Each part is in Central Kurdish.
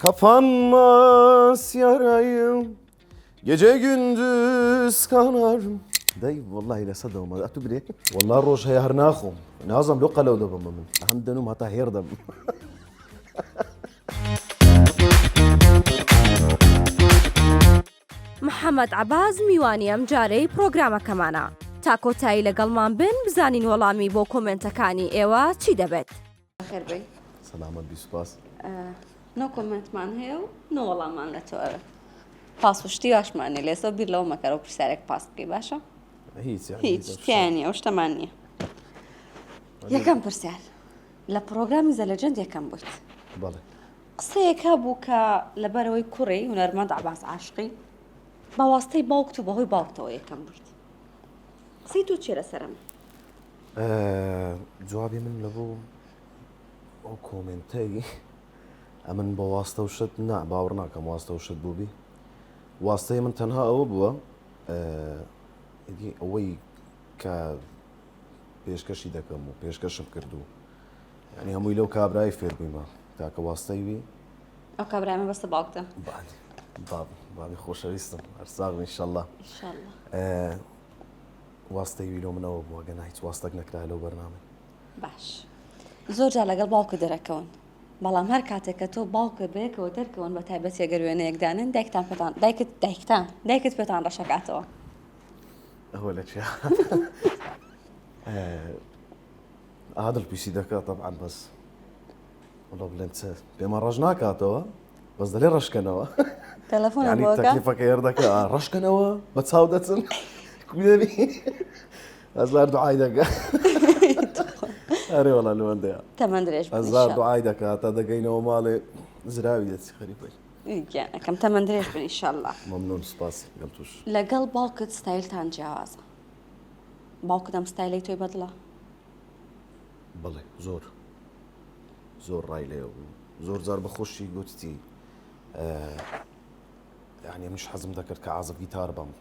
Kapanmaz yarayım, gece gündüz kanarım. داي والله لا صدق ما أتبري والله روش هي هرناخم نازم لو قالوا دبا من أهم دنوم هتا هير دب محەممەد عەباس میوانیم جارەی پرۆگرامەکەمانە تا کۆتایی لەگەڵمان بن بزانین وەڵامی بۆ کۆمنتەکانی ئێوە چی دەبێت. خێربەی سلامت بیسپاس نۆ کۆمنتمان هەیە و نۆ وەڵاممان لە تۆرە پاسپشتی واشمانێ لێسە بیر لەو مەکەرە و پرسیارێک پاس بکەی باشە؟ هیچ تیانە ئەو شتەمان نییە. یەکەم پرسیار لە پرۆگرامی زەلەجەند یەکەم بوویت بەڵێ قسەیەکە بوو کە لەبەرەوەی کوڕی هونەرمەند عەباس عاشقی بەواستەی باوکت و بەهۆی باوکتەوە یەکەم بوویت. قسەی تۆ چیە لەسەرم؟ جوابی من لەبوو ئەو کۆمنتەی ئەمن بە واستە و شت نا باوەڕ ناکەم واستە و شت بووبی واستەی من تەنها ئەوە بووە ئەوەی کە پێشکەشی دەکەم و پێشکەشم کردو ینی هەمووی لەو کابرای فێر بوویمە تاکە واستەی وی ئەو کابرایمە بەستە باوکتە بابی خۆشەویستم هەرساغ ئینشەڵڵا واستەی وی لۆ منەوە بووە گەنا هیچ واستەک نەکرا لەو بەرنامە. باش زۆر جار لەگەڵ باوکە دەرەکەون بەڵام هەر کاتێک کە تۆ باوکە بەیەکەوە دەرکەون بە تایبەت ئەگەر وێنەیەکدانن دایکت پێتان ڕەشەکاتەوە. هو لك يا هذا البيسي دكا طبعا بس والله بلنت بما رجناك هاتوا بس دليل رشكنوا تلفون يعني بوكا تكليفك يردك رشكنوا بتساودتن كبيري أزار دعاء دكا أري والله لو عندي تمن دريش أزار دعاء دكا تدقينا ومالي زراوي دتي خريبي يعني كم تمن دريش إن شاء الله. ممنون سباس قلتوش لەگەڵ باوکت ستایلتان جیاوازە باوکت ئەم ستایلەی تۆی بەدڵە؟ بەڵێ زۆر ڕای لێ و زۆر جار بەخۆشی گوتتی یعنی منش حەزم دەکرد کە عازب گیتار بم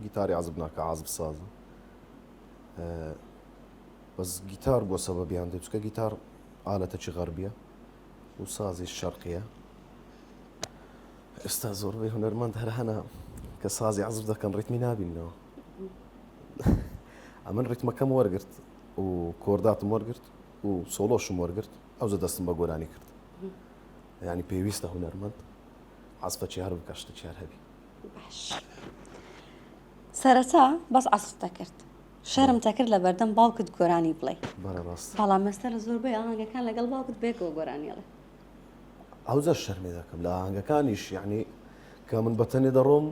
گیتاری عازب ناکە عازب سازە بەس گیتار بۆ سەبەبیان دێت چکە گیتار ئالەتەکی غەربیە و سازی شەرقیە ئێستا زۆربەی هونەرمەند هەر هەنا کە سازی عازب دەکەن ڕیتمی نابینەوە ئەمن ڕیتمەکەم وەرگرت و کۆرداتم وەرگرت و سۆلۆشم وەرگرت ئەوزە دەستم بە گۆرانی کرد ینی پێویستە هونەرمەند عازفەکی هەر بکە شتێکی هەر هەبی. باش سەرەتا بەس عەزفت کرد شەرم تەکرد لە بەردەم باوکت گۆرانی بڵێ بەڕاست بەڵام مەستە لە زۆربەی ئاهەنگەکان لەگەڵ باوکت بێکەوە گۆرانیڵێ ئەوزە شەرمێ دەکەم لە ئاهەنگەکانیش یعنی کە من بەتەنێ دەڕۆم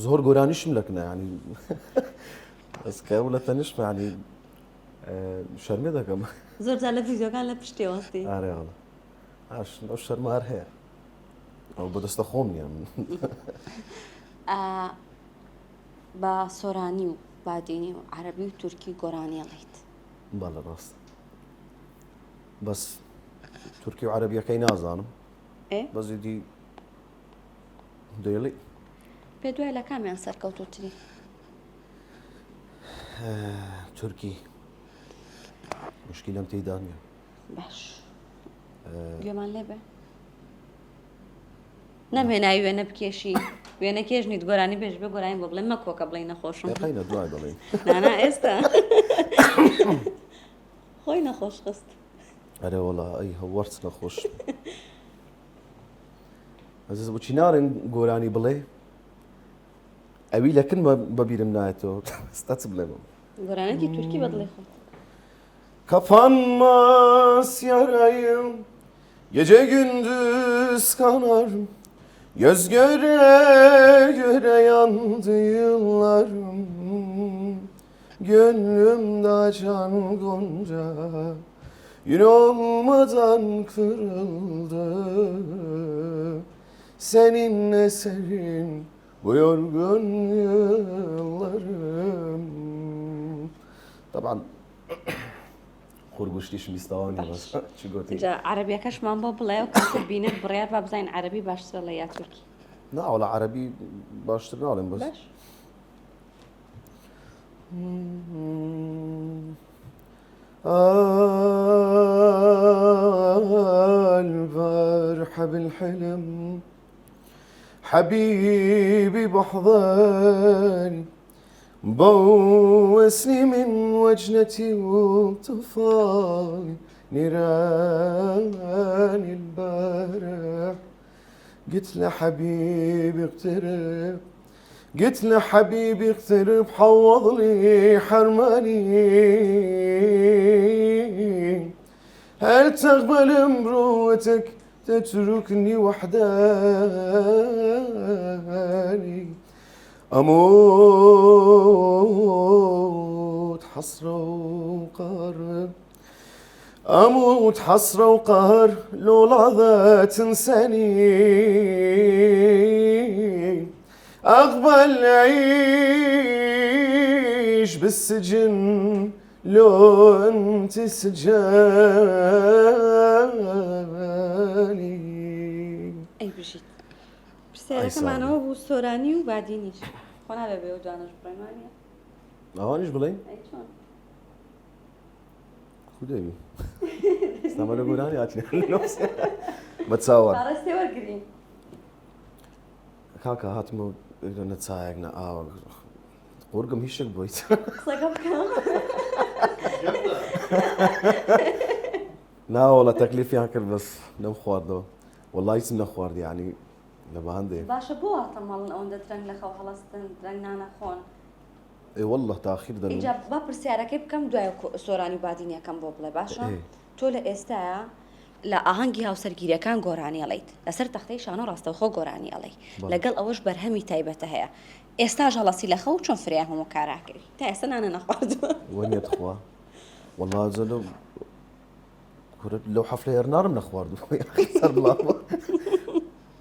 زۆر گۆرانیشم لەکنە ینی بەس کە لە تەنیشم ینی شەرمێ دەکەم زۆر جار لە ڤیدیۆکان لە پشتێوەستی ئارێڵە ئەو شەرمار هەیە ئەو بەدەستە خۆم نییە بە سۆرانی و بادینی و عەرەبی و تورکی گۆرانیڵیت. بەڵێ ڕاست بەس تورکی و عەرەبیەکەی نازانم بەزیدی دەیڵی پێ دوای لە کامیان سەرکەوتوتری؟ تورکی مشکلم تێیدا نییە. باش گوێمان لێبێ نەمێنایی وێنە بکێشی وێنە کێژنیت گۆرانی بێژ بێ گۆرانی بۆ بڵێ مەکۆکە بڵێ نەخۆشم قینە دوای دەڵێن نانا ئێستا خۆی نەخۆش خست ئەرێ وەڵا ئەی هەوەرچ نەخۆش ئەزیز بۆچی نارێن گۆرانی بڵێ ئەوی لەکن بەبیرم نایەتەوە ستا چ بڵێم گۆرانێکی تورکی بەدڵێ خۆ Kapanmaz yarayım, gece gündüz kanarım. Göz göre göre yandı yıllarım. Gönlümde açan gonca, gün olmadan kırıldı. Seninle serin bu yorgun yıllarım. طبعا خۆرگوشتیش میستاوانی بەس چی گوتی عەرەبیەکەشمان بۆ بڵێ و کاتە بینێت بڕیار با بزانین عەرەبی باشترە لە یا تورکی؟ ناوەڵا عەرەبی باشتر ناڵێم بەس باش الباب الحلم حبيبي بحضاني بوسني من وجنتي وطفاني نيران البارح قلت له حبيبي اقترب قلت له حبيبي اقترب حوض لي حرماني هل تقبل مروتك تتركني وحداني أموت حسرة وقهر أموت حسرة وقهر لو لحظة تنساني أقبل أعيش بالسجن لو أنت سجاني. أي بجيت برسالة كمان هو بوستوراني وبعدينيش خوانا ببيو جانش بريمانيا أوانيش بلين أي شون خدامي استعملوا قولاني أتلي نفسي بتصور عرستي ورقرين كاكا هاتمو نتسايقنا قورقم هيشك بويت قصة كم لا والله تكليفي هكر بس نم خواردو والله يسمنا خوارد يعني لما عندي باشا بوها طمال اون درنگ لخو خلاص درنگ نانا خون اي والله تاخير ده إجا بپرسیاره که بکەم دوای سۆرانی بادینی یەکەم بۆ بڵێ باشە تۆ لە ئێستاە لە ئاهەنگی هاوسەرگیریەکان گۆرانی ئەڵیت لەسەر تەختەی شانۆ ڕاستەوخۆ گۆرانی ئەڵی لەگەڵ ئەوەش بەرهەمی تایبەتە هەیە ئێستاژ هەڵەسی لە خەو چۆن فریا هەموو کاراکەی تا ئێستا نانە نەخواردووە وين يتخوا والله زلو كرت لو حفلة يرنار من اخوار يا اخي صار الله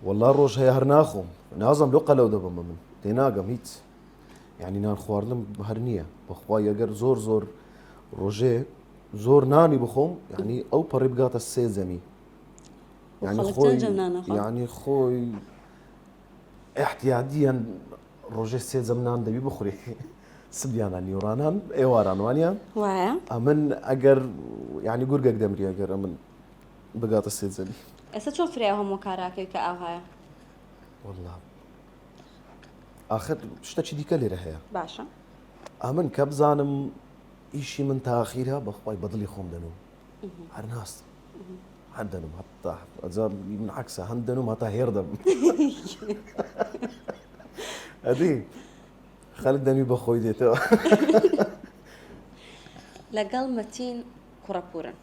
والله روج هي هرناخم نازم لقى لو دبا من تيناقم هيت يعني نان خوارلم بهرنية بخواي اگر زور زور روجي زور ناني بخوم يعني او بريبقات السيزمي يعني خوي احتياطيا روجي السيزم نان دبي بخوري سبيانا نيورانان ايواران وانيا وايا امن اگر يعني قرقك دمري اگر امن بقات السيزمي ئێستا چۆن فریا هەموو کاراکەی کە ئاو هەیە والله آخر شتە دیکە لێرە هەیە باشە ئەمن کە بزانم ئیشی من تاخیرە بەخوای بەدڵی خۆم دەنوم هەر ناست هەر دەنم هەتا ئەجا من عکسە هەند دەنوم هەتا هێر دەبم ئەدی خەلک دەنوی بەخۆی دێتەوە لەگەڵ مەتین کوڕەپورن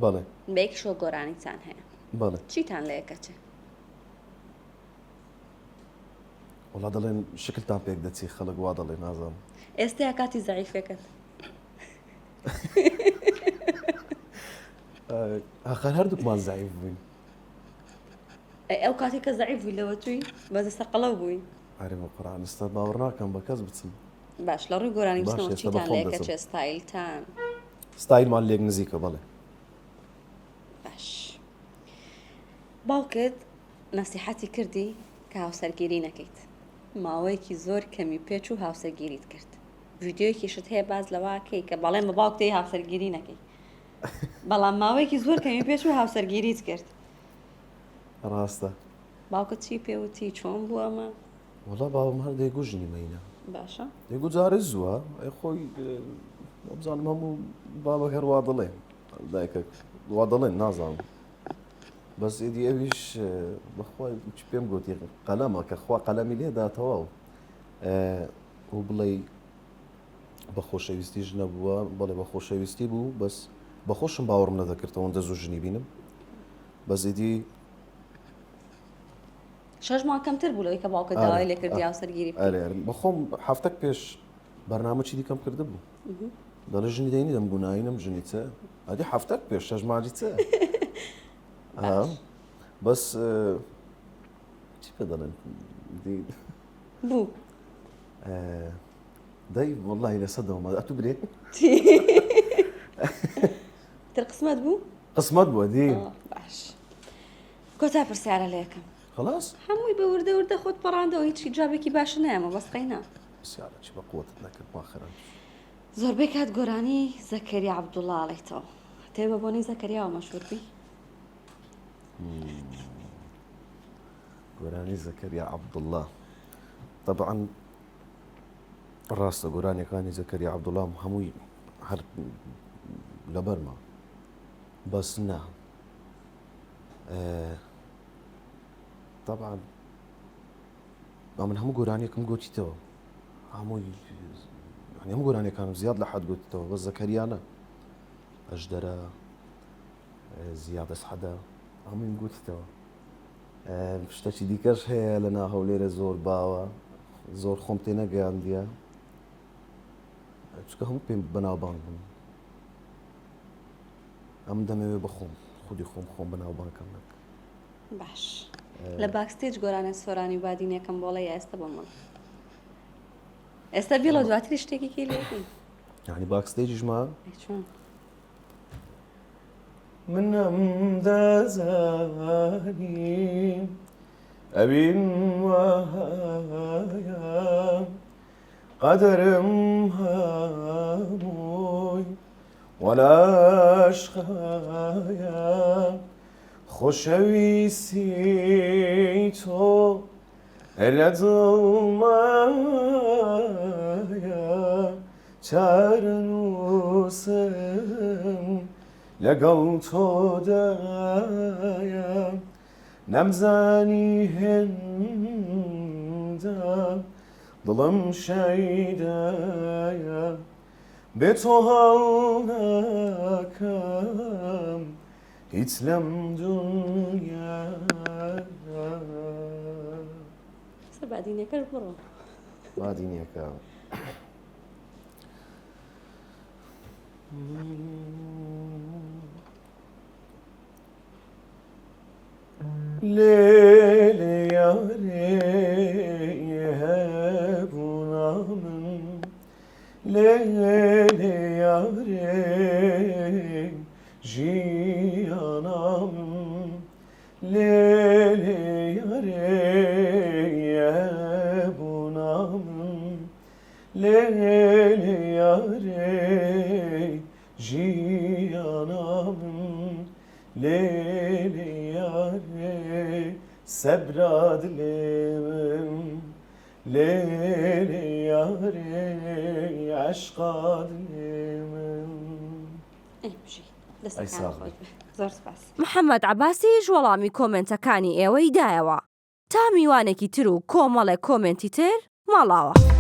بەڵێ بەیەک شۆ گۆرانیتان هەیە بەڵێ چیتان لە یەکەچێ وڵا دەڵێن شکلتان پێک دەچی خەڵک وا دەڵێ نازانم ئێستا کاتی زەعیفەکەت ئاخر هەردووکمان زەعیف بووین ئەو کاتی کە زەعیف بووی لەوە توی بەدە سەقەڵەو بووی ئەرێ بە قورئان ئێستا باوەڕ ناکەم بە کەس بچم باش لە ڕووی گۆرانی باش، بچنەوە ئێستا چیتان بە لە خۆم یەکەچێ دەچم. ستایلتان ستایلمان لێک نزیکە بەڵێ باش باوکت نەسیحەتی کردی کە هاوسەرگیری نەکەیت ماوەیەکی زۆر کەمی پێچ و هاوسەرگیریت کرد ڤیدیۆیەکیشت هەیە باز لەواکەی کە بەڵێن بە باوک دەی هاوسەرگیری نەکەی بەڵام ماوەیەکی زۆر کەمی پێچ و هاوسەرگیریت کرد ڕاستە باوکت چی پێوتی چۆن بوو ئەمە وڵا باوم هەر دەیگوژنی مەینە باشە دەیگو جارە زووە ئەی خۆی بزانم هەموو بابە هەر وا دەڵێ دایکە وا دەڵێن نازانم بەس ئیدی ئەویش بەخوای چ پێم گوتی قەلەمە کە خوا قەلەمی لێداتەوە و بڵێ بە خۆشەویستیش نەبووە بەڵێ بە خۆشەویستی بوو بەس بەخۆشم باوەڕم نەدەکردەوە ئەوەندە زوو ژنی بینم بەس ئیدی 6 مانگ کەمتر بوو لەوەی کە باوکت داوای لێ کردی هاوسەرگیری بەخۆم هەفتەک پێش بەرنامەی دیکەم کرده بوو دەڵێ ژنی دەینی دەمگوناینم ژنی چە ئەدی هەفتەک پێش 6 مانگی چە بەس چی پێ دەڵێن بوو دەی وەڵڵاهی لەسەدەوەمە ئەتو برێ تر قسمەت بوو قسمەت بووە دی باش کۆتا پرسیارە لە یەکەم خلاص هەمووی بە وردە وردە خۆت پەڕاندەوە هیچی جابێکی باش نایەمە بەس قەینا پرسیارە چی بە قووەتت نەکرد ماخرە زۆربەی کات گۆرانی زەکەریا عەبدوڵڵا ئەڵێیتەوە. تێ بە بۆنەی زەکەریاوە مەشهوور بی؟ گۆرانی زەکەریا عەبدوڵڵا طبعاً ڕاستە گۆرانیەکانی زەکەریا عەبدوڵڵا هەمووی هەر لەبەرمە بەس نا طبعاً من هەموو گۆرانیەکەم گوتیتەوە هەمووی يعني هەموو گۆرانیەکانم زیاد لە حەد گوتیتەوە بەس زەکەریانە ئەژدەرە زیاد ئەسعەدە هەموویم گوتیتەوە شتێکی دیکەش هەیە لە ناهەولێرە زۆر باوە زۆر خۆم تێ نەگەیاندیە چکە هەموو پێم بەناوبانگ بوون ئەم دەمەوێ بەخۆم خودی خۆم بەناوبانگەکەم نەکە باش لە باکستێج گۆرانە سۆرانی بادینەکەم بۆڵی ئێستا بۆمەڵ ئێستا بیڵە دواتری شتێکی لێبین یعنی باکستێجیشمە چۆن منم دەزانیم ئەوین وایە قەدرم هەمووی وەلاشقایە خۆشەویستی تۆ لە دڵمایە چارە نووسم لەگەڵ تۆدایە نەمزانی هێندە دڵم شەیدایە بێ تۆ هەڵناکەم هیچ لەم دونیایە بادینەکەش بڕۆ بادینەکە ليلي يا ريهبنا من ليلي يا ريجينا من ليلي يا ريهبنا من ليلي يا ريجينا من ليلي يا ري سبراد ليم ليلي يا ري عشقاد ليم بژی دەستەکان خۆت زۆر سپاس محەممەد عەباسیش وەڵامی کۆمنتەکانی ئێوەی دایەوە تا میوانێکی تر و کۆمەڵێک کۆمنتی تر ماڵاوە.